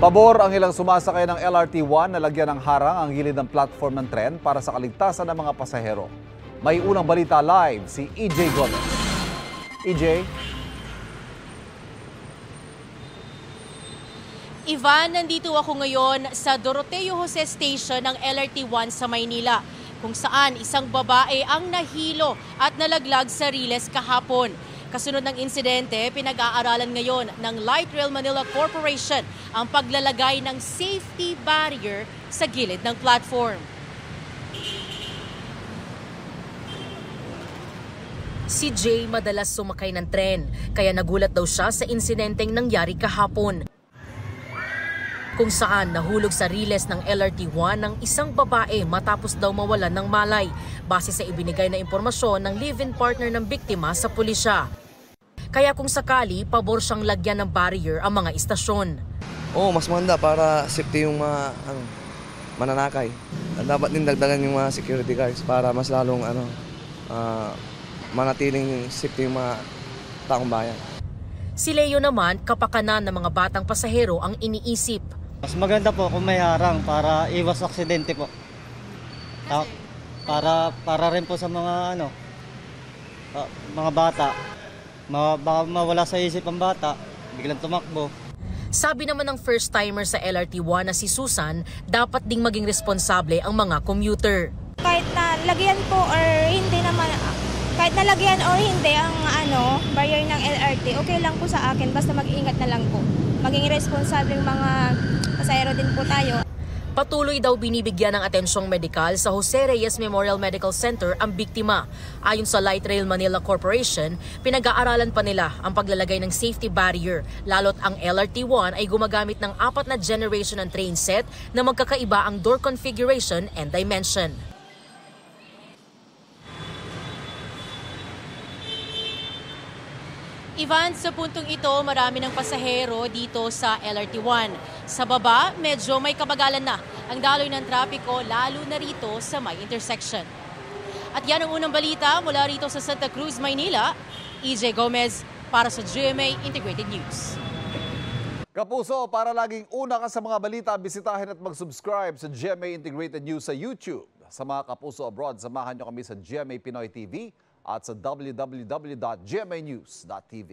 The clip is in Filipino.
Pabor ang ilang sumasakay ng LRT-1 na lagyan ng harang ang gilid ng platform ng tren para sa kaligtasan ng mga pasahero. May unang balita live si EJ Gomez. EJ? Ivan, nandito ako ngayon sa Doroteo Jose Station ng LRT-1 sa Maynila, kung saan isang babae ang nahilo at nalaglag sa riles kahapon. Kasunod ng insidente, pinag-aaralan ngayon ng Light Rail Manila Corporation ang paglalagay ng safety barrier sa gilid ng platform. Si Jay madalas sumakay ng tren, kaya nagulat daw siya sa insidenteng nangyari kahapon, kung saan nahulog sa riles ng LRT-1 ng isang babae matapos daw mawalan ng malay base sa ibinigay na impormasyon ng live-in partner ng biktima sa pulisya. Kaya kung sakali, pabor siyang lagyan ng barrier ang mga istasyon. Oo, mas maganda para safety yung mga mananakay. Dapat din dagdagan yung mga security guards para mas lalong manatiling safety yung mga taong bayan. Si Leo naman, kapakanan ng mga batang pasahero ang iniisip. Mas maganda po kung may harang para iwas aksidente po. Para rin po sa mga mga bata. Baka mawala sa isip ang bata, biglang tumakbo. Sabi naman ng first-timer sa LRT-1 na si Susan, dapat ding maging responsable ang mga commuter. Kahit na lagyan po or hindi naman, kahit nalagyan or hindi ang barrier ng LRT, okay lang po sa akin, basta mag-iingat na lang po. Maging responsable mga pasahero din po tayo. Patuloy daw binibigyan ng atensyong medikal sa Jose Reyes Memorial Medical Center ang biktima. Ayon sa Light Rail Manila Corporation, pinag-aaralan pa nila ang paglalagay ng safety barrier, lalo't ang LRT-1 ay gumagamit ng 4 na generation ng train set na magkakaiba ang door configuration and dimension. Ivan, sa puntong ito, marami ng pasahero dito sa LRT-1. Sa baba, medyo may kabagalan na ang daloy ng trapiko, lalo na rito sa may intersection. At yan ang unang balita mula rito sa Santa Cruz, Maynila. EJ Gomez para sa GMA Integrated News. Kapuso, para laging una ka sa mga balita, bisitahin at mag-subscribe sa GMA Integrated News sa YouTube. Sa mga kapuso abroad, samahan nyo kami sa GMA Pinoy TV at sa www.gmanews.tv.